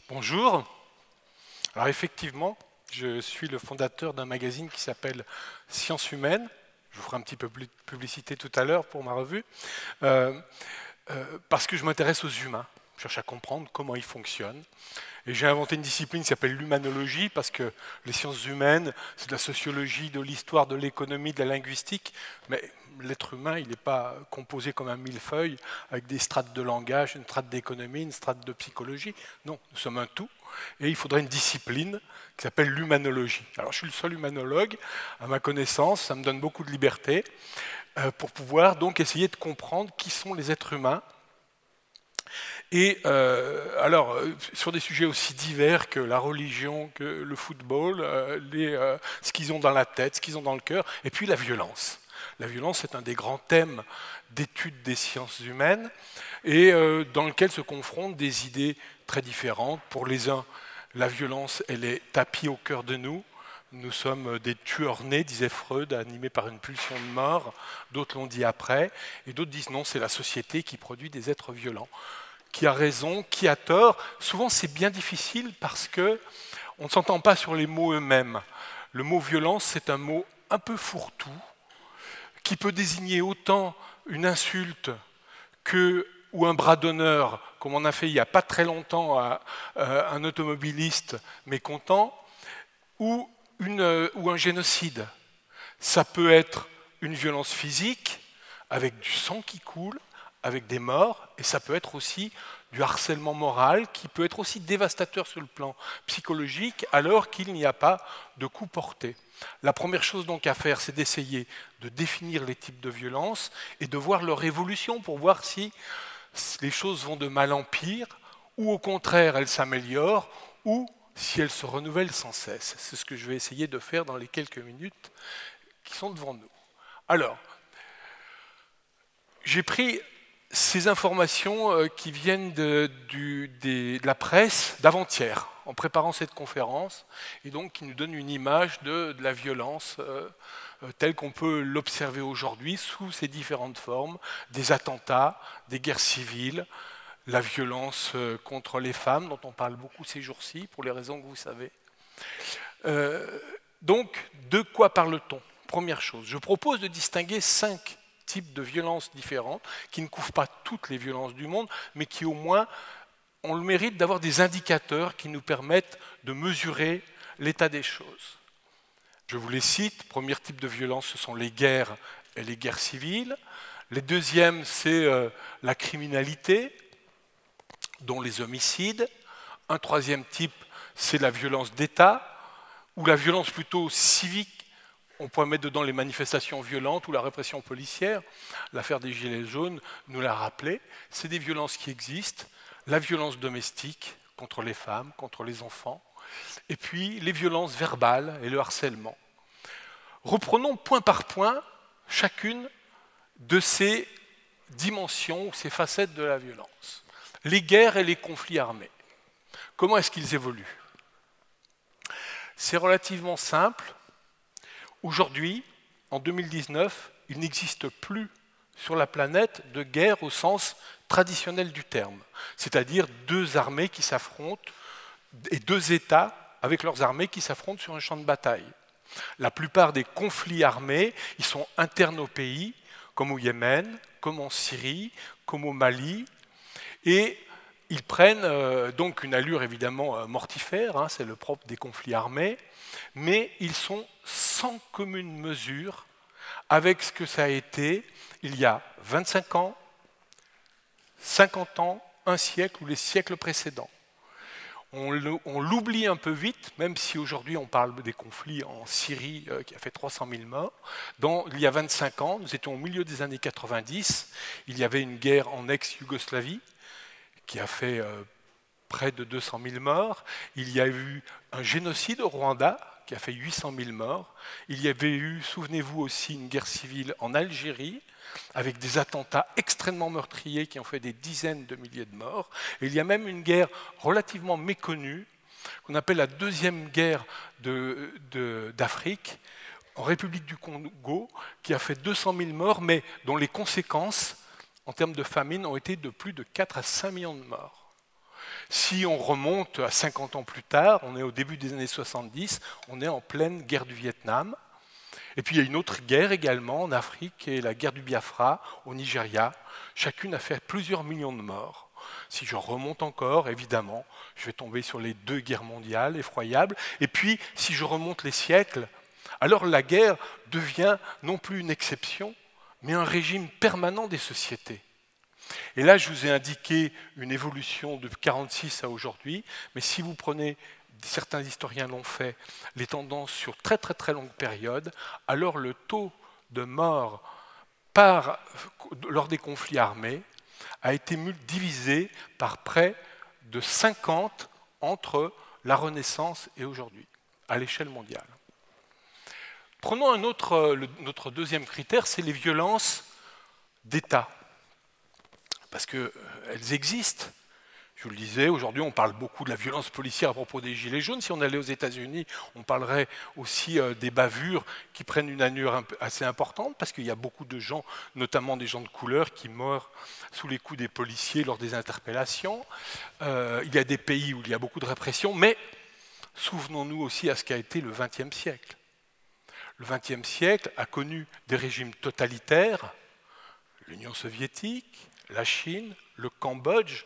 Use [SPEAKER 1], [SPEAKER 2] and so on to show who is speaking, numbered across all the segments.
[SPEAKER 1] Bonjour. Alors effectivement, je suis le fondateur d'un magazine qui s'appelle Sciences Humaines. Je vous ferai un petit peu plus de publicité tout à l'heure pour ma revue. Parce que je m'intéresse aux humains. Je cherche à comprendre comment ils fonctionnent. Et j'ai inventé une discipline qui s'appelle l'humanologie, parce que les sciences humaines, c'est de la sociologie, de l'histoire, de l'économie, de la linguistique, mais l'être humain, il n'est pas composé comme un millefeuille, avec des strates de langage, une strate d'économie, une strate de psychologie. Non, nous sommes un tout, et il faudrait une discipline qui s'appelle l'humanologie. Alors je suis le seul humanologue, à ma connaissance, ça me donne beaucoup de liberté, pour pouvoir donc essayer de comprendre qui sont les êtres humains. Et sur des sujets aussi divers que la religion, que le football, ce qu'ils ont dans la tête, ce qu'ils ont dans le cœur, et puis la violence. La violence est un des grands thèmes d'étude des sciences humaines, et dans lequel se confrontent des idées très différentes. Pour les uns, la violence, elle est tapie au cœur de nous. Nous sommes des tueurs nés, disait Freud, animés par une pulsion de mort. D'autres l'ont dit après, et d'autres disent non, c'est la société qui produit des êtres violents. Qui a raison, qui a tort. Souvent, c'est bien difficile parce qu'on ne s'entend pas sur les mots eux-mêmes. Le mot violence, c'est un mot un peu fourre-tout, qui peut désigner autant une insulte ou un bras d'honneur, comme on a fait il n'y a pas très longtemps à un automobiliste mécontent, ou un génocide. Ça peut être une violence physique, avec du sang qui coule, avec des morts, et ça peut être aussi du harcèlement moral qui peut être aussi dévastateur sur le plan psychologique alors qu'il n'y a pas de coup porté. La première chose donc à faire, c'est d'essayer de définir les types de violences et de voir leur évolution pour voir si les choses vont de mal en pire ou au contraire elles s'améliorent ou si elles se renouvellent sans cesse. C'est ce que je vais essayer de faire dans les quelques minutes qui sont devant nous. Alors, j'ai pris ces informations qui viennent de la presse d'avant-hier, en préparant cette conférence, et donc qui nous donnent une image de la violence telle qu'on peut l'observer aujourd'hui sous ses différentes formes, des attentats, des guerres civiles, la violence contre les femmes, dont on parle beaucoup ces jours-ci, pour les raisons que vous savez. Donc, de quoi parle-t-on? Première chose, je propose de distinguer 5 types de violences différentes, qui ne couvrent pas toutes les violences du monde, mais qui au moins ont le mérite d'avoir des indicateurs qui nous permettent de mesurer l'état des choses. Je vous les cite. Premier type de violence, ce sont les guerres et les guerres civiles. Les deuxièmes, c'est la criminalité, dont les homicides. Un troisième type, c'est la violence d'État, ou la violence plutôt civique. On pourrait mettre dedans les manifestations violentes ou la répression policière. L'affaire des Gilets jaunes nous l'a rappelé. C'est des violences qui existent. La violence domestique contre les femmes, contre les enfants. Et puis les violences verbales et le harcèlement. Reprenons point par point chacune de ces dimensions ou ces facettes de la violence. Les guerres et les conflits armés. Comment est-ce qu'ils évoluent? C'est relativement simple. Aujourd'hui, en 2019, il n'existe plus sur la planète de guerre au sens traditionnel du terme, c'est-à-dire 2 armées qui s'affrontent et 2 États avec leurs armées qui s'affrontent sur un champ de bataille. La plupart des conflits armés, ils sont internes au pays, comme au Yémen, comme en Syrie, comme au Mali, et ils prennent donc une allure évidemment mortifère, hein, c'est le propre des conflits armés, mais ils sont sans commune mesure avec ce que ça a été il y a 25 ans, 50 ans, un siècle ou les siècles précédents. On l'oublie un peu vite, même si aujourd'hui on parle des conflits en Syrie qui a fait 300 000 morts. Il y a 25 ans, nous étions au milieu des années 90, il y avait une guerre en ex-Yougoslavie qui a fait près de 200 000 morts. Il y a eu un génocide au Rwanda qui a fait 800 000 morts. Il y avait eu, souvenez-vous aussi, une guerre civile en Algérie avec des attentats extrêmement meurtriers qui ont fait des dizaines de milliers de morts. Et il y a même une guerre relativement méconnue qu'on appelle la deuxième guerre d'Afrique en République du Congo qui a fait 200 000 morts mais dont les conséquences en termes de famine ont été de plus de 4 à 5 millions de morts. Si on remonte à 50 ans plus tard, on est au début des années 70, on est en pleine guerre du Vietnam. Et puis il y a une autre guerre également en Afrique, qui est la guerre du Biafra au Nigeria. Chacune a fait plusieurs millions de morts. Si je remonte encore, évidemment, je vais tomber sur les 2 guerres mondiales effroyables. Et puis, si je remonte les siècles, alors la guerre devient non plus une exception, mais un régime permanent des sociétés. Et là, je vous ai indiqué une évolution de 1946 à aujourd'hui, mais si vous prenez, certains historiens l'ont fait, les tendances sur très très très longue période, alors le taux de morts lors des conflits armés a été divisé par près de 50 entre la Renaissance et aujourd'hui, à l'échelle mondiale. Prenons notre deuxième critère, c'est les violences d'État. Parce qu'elles existent. Je vous le disais, aujourd'hui on parle beaucoup de la violence policière à propos des Gilets jaunes. Si on allait aux États-Unis, on parlerait aussi des bavures qui prennent une allure assez importante, parce qu'il y a beaucoup de gens, notamment des gens de couleur, qui meurent sous les coups des policiers lors des interpellations. Il y a des pays où il y a beaucoup de répression, mais souvenons-nous aussi à ce qu'a été le XXe siècle. Le XXe siècle a connu des régimes totalitaires, l'Union soviétique, la Chine, le Cambodge,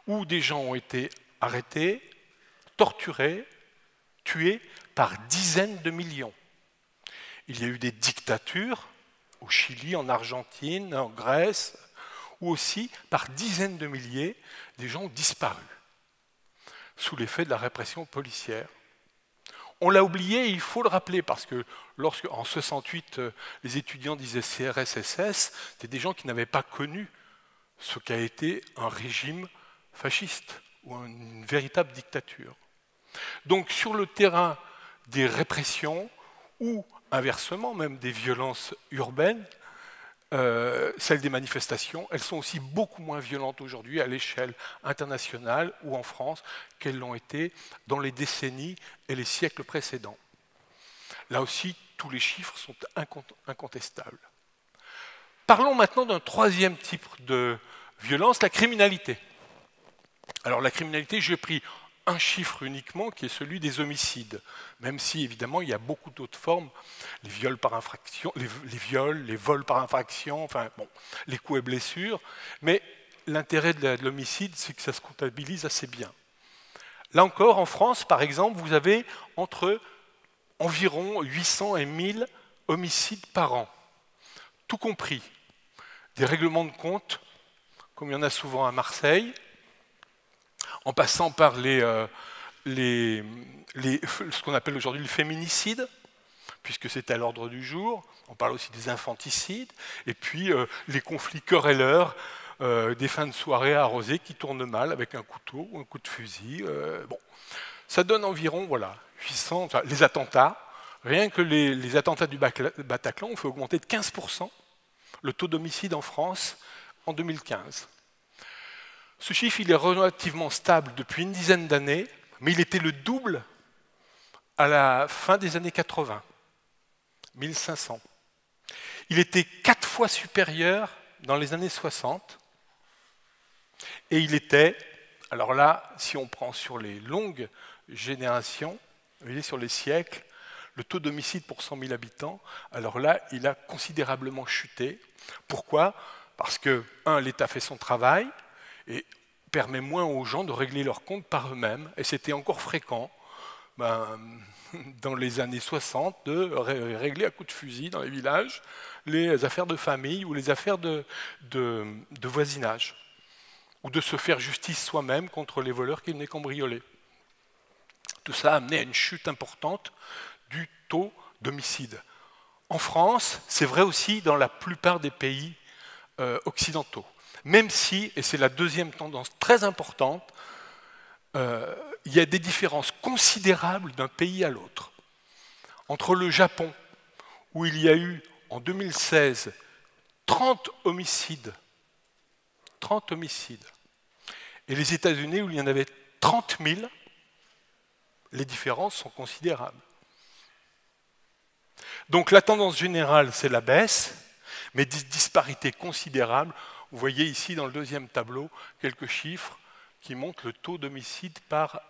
[SPEAKER 1] où des gens ont été arrêtés, torturés, tués par dizaines de millions. Il y a eu des dictatures au Chili, en Argentine, en Grèce, où aussi, par dizaines de milliers, des gens ont disparu sous l'effet de la répression policière. On l'a oublié, il faut le rappeler, parce que lorsqu'en 68, les étudiants disaient CRS-SS, c'était des gens qui n'avaient pas connu ce qu'a été un régime fasciste ou une véritable dictature. Donc sur le terrain des répressions ou inversement même des violences urbaines, celles des manifestations, elles sont aussi beaucoup moins violentes aujourd'hui à l'échelle internationale ou en France qu'elles l'ont été dans les décennies et les siècles précédents. Là aussi, tous les chiffres sont incontestables. Parlons maintenant d'un troisième type de violence, la criminalité. Alors la criminalité, j'ai pris un chiffre uniquement, qui est celui des homicides, même si évidemment il y a beaucoup d'autres formes, les viols par infraction, les vols par infraction, enfin bon, les coups et blessures, mais l'intérêt de l'homicide, c'est que ça se comptabilise assez bien. Là encore, en France, par exemple, vous avez entre environ 800 et 1000 homicides par an, tout compris. Des règlements de compte, comme il y en a souvent à Marseille, en passant par ce qu'on appelle aujourd'hui le féminicide, puisque c'est à l'ordre du jour. On parle aussi des infanticides, et puis les conflits querelleurs, des fins de soirée arrosées qui tournent mal avec un couteau ou un coup de fusil. Bon. Ça donne environ, voilà, 800, enfin, les attentats. Rien que les attentats du Bataclan ont fait augmenter de 15% le taux d'homicide en France en 2015. Ce chiffre, il est relativement stable depuis une dizaine d'années, mais il était le double à la fin des années 80, 1500. Il était 4 fois supérieur dans les années 60, et il était, alors là, si on prend sur les longues générations, vous voyez, sur les siècles, le taux d'homicide pour 100 000 habitants, alors là, il a considérablement chuté. Pourquoi? Parce que, l'État fait son travail, et permet moins aux gens de régler leurs comptes par eux-mêmes. Et c'était encore fréquent, dans les années 60, de régler à coups de fusil dans les villages les affaires de famille ou les affaires de voisinage, ou de se faire justice soi-même contre les voleurs qui venaient cambrioler. Tout ça a amené à une chute importante du taux d'homicide. En France, c'est vrai aussi dans la plupart des pays occidentaux. Même si, et c'est la deuxième tendance très importante, il y a des différences considérables d'un pays à l'autre. Entre le Japon, où il y a eu en 2016 30 homicides, et les États-Unis, où il y en avait 30 000, les différences sont considérables. Donc la tendance générale, c'est la baisse, mais des disparités considérables. Vous voyez ici dans le deuxième tableau quelques chiffres qui montre le taux d'homicide par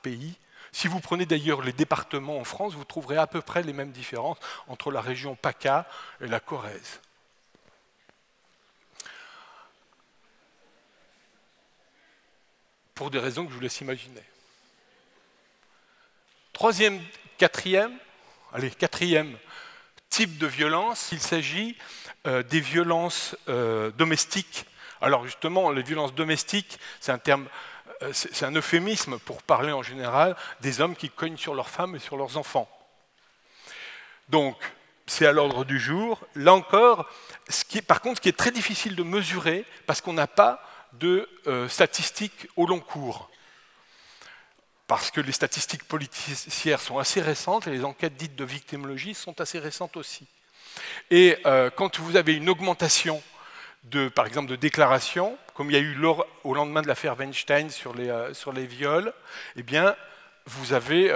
[SPEAKER 1] pays. Si vous prenez d'ailleurs les départements en France, vous trouverez à peu près les mêmes différences entre la région PACA et la Corrèze. Pour des raisons que je vous laisse imaginer. Quatrième type de violence, il s'agit des violences domestiques. Alors justement, les violences domestiques, c'est un terme, c'est un euphémisme pour parler en général des hommes qui cognent sur leurs femmes et sur leurs enfants. Donc, c'est à l'ordre du jour. Là encore, par contre, ce qui est très difficile de mesurer, parce qu'on n'a pas de statistiques au long cours. Parce que les statistiques policières sont assez récentes et les enquêtes dites de victimologie sont assez récentes aussi. Et quand vous avez une augmentation, par exemple, de déclarations, comme il y a eu au lendemain de l'affaire Weinstein sur les viols, eh bien, vous avez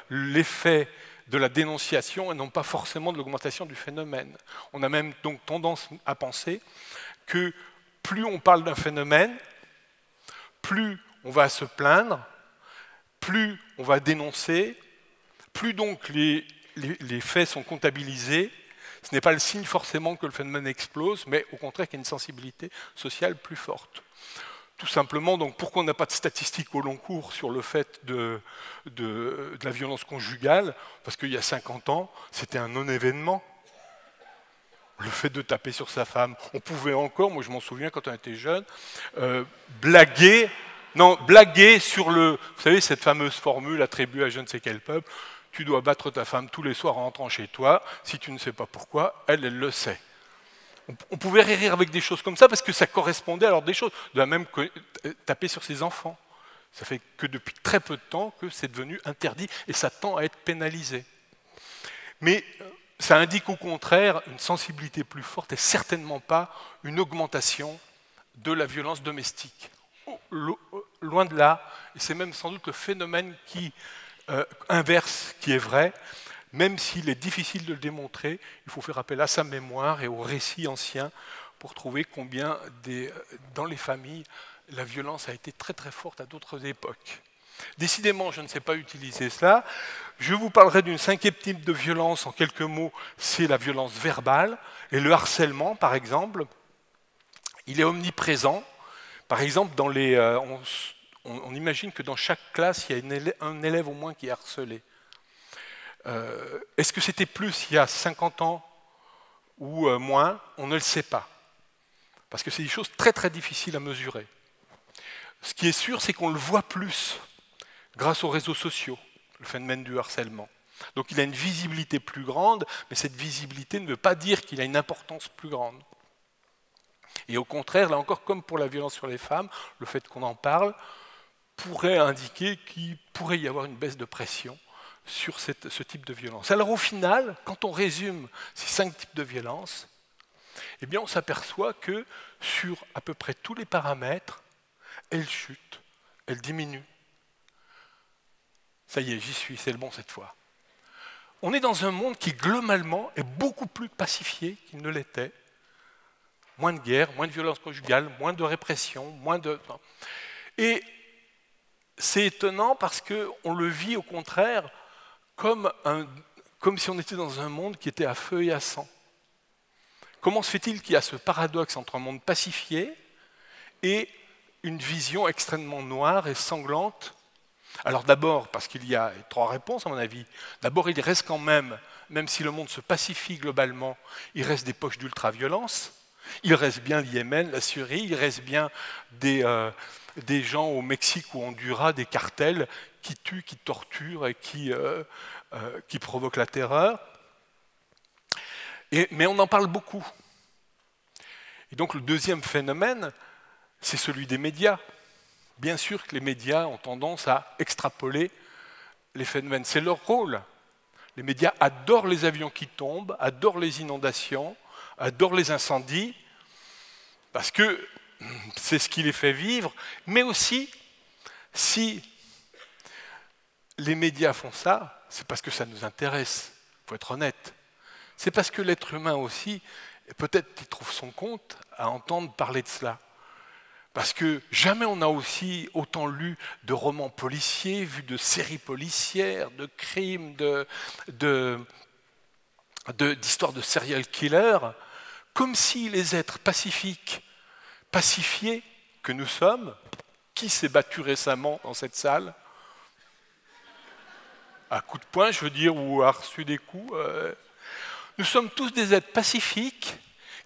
[SPEAKER 1] l'effet de la dénonciation et non pas forcément de l'augmentation du phénomène. On a même donc tendance à penser que plus on parle d'un phénomène, plus on va se plaindre, plus on va dénoncer, plus donc les faits sont comptabilisés. Ce n'est pas le signe forcément que le phénomène explose, mais au contraire qu'il y a une sensibilité sociale plus forte. Tout simplement, donc, pourquoi on n'a pas de statistiques au long cours sur le fait de la violence conjugale? Parce qu'il y a 50 ans, c'était un non-événement. Le fait de taper sur sa femme. On pouvait encore, moi je m'en souviens quand on était jeune, blaguer sur vous savez, cette fameuse formule attribuée à je ne sais quel peuple, tu dois battre ta femme tous les soirs en rentrant chez toi, si tu ne sais pas pourquoi, elle le sait. On pouvait rire avec des choses comme ça parce que ça correspondait alors des choses, de la même que taper sur ses enfants. Ça fait que depuis très peu de temps que c'est devenu interdit et ça tend à être pénalisé. Mais ça indique au contraire une sensibilité plus forte et certainement pas une augmentation de la violence domestique. Loin de là, et c'est même sans doute le phénomène inverse qui est vrai, même s'il est difficile de le démontrer, il faut faire appel à sa mémoire et aux récits anciens pour trouver combien, dans les familles, la violence a été très très forte à d'autres époques. Décidément, je ne sais pas utiliser cela. Je vous parlerai d'une cinquième type de violence, en quelques mots, c'est la violence verbale. Et le harcèlement, par exemple, il est omniprésent. Par exemple, on imagine que dans chaque classe, il y a un élève au moins qui est harcelé. Est-ce que c'était plus il y a 50 ans ou moins? On ne le sait pas. Parce que c'est des choses très très difficiles à mesurer. Ce qui est sûr, c'est qu'on le voit plus grâce aux réseaux sociaux, le phénomène du harcèlement. Donc il a une visibilité plus grande, mais cette visibilité ne veut pas dire qu'il a une importance plus grande. Et au contraire, là encore, comme pour la violence sur les femmes, le fait qu'on en parle pourrait indiquer qu'il pourrait y avoir une baisse de pression sur ce type de violence. Alors au final, quand on résume ces 5 types de violence, eh bien on s'aperçoit que sur à peu près tous les paramètres, elles chutent, elles diminuent. Ça y est, j'y suis, c'est le bon cette fois. On est dans un monde qui globalement est beaucoup plus pacifié qu'il ne l'était. Moins de guerre, moins de violence conjugale, moins de répression, moins de... Et c'est étonnant parce qu'on le vit au contraire comme si on était dans un monde qui était à feu et à sang. Comment se fait-il qu'il y a ce paradoxe entre un monde pacifié et une vision extrêmement noire et sanglante? Alors d'abord, parce qu'il y a 3 réponses à mon avis. D'abord, il reste quand même si le monde se pacifie globalement, il reste des poches d'ultra-violence. Il reste bien le Yémen, la Syrie, il reste bien des gens au Mexique ou au Honduras, des cartels qui tuent, qui torturent et qui provoquent la terreur. Mais on en parle beaucoup. Et donc le deuxième phénomène, c'est celui des médias. Bien sûr que les médias ont tendance à extrapoler les phénomènes. C'est leur rôle. Les médias adorent les avions qui tombent, adorent les inondations, adorent les incendies, parce que c'est ce qui les fait vivre. Mais aussi, si les médias font ça, c'est parce que ça nous intéresse, il faut être honnête. C'est parce que l'être humain aussi, peut-être qu'il trouve son compte à entendre parler de cela. Parce que jamais on a aussi autant lu de romans policiers, vu de séries policières, de crimes, d'histoires de serial killers, comme si les êtres pacifiques, pacifiés que nous sommes, qui s'est battu récemment dans cette salle, à coups de poing, je veux dire, ou a reçu des coups, nous sommes tous des êtres pacifiques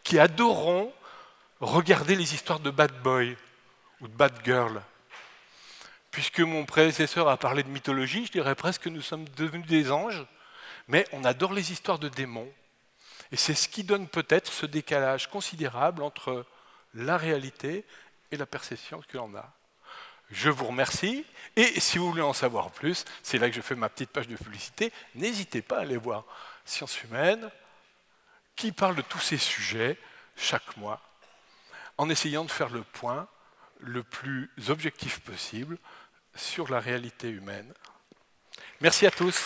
[SPEAKER 1] qui adorons regarder les histoires de bad boy ou de bad girl. Puisque mon prédécesseur a parlé de mythologie, je dirais presque que nous sommes devenus des anges, mais on adore les histoires de démons. Et c'est ce qui donne peut-être ce décalage considérable entre la réalité et la perception que l'on a. Je vous remercie, et si vous voulez en savoir plus, c'est là que je fais ma petite page de publicité, n'hésitez pas à aller voir Sciences Humaines, qui parle de tous ces sujets chaque mois, en essayant de faire le point le plus objectif possible sur la réalité humaine. Merci à tous.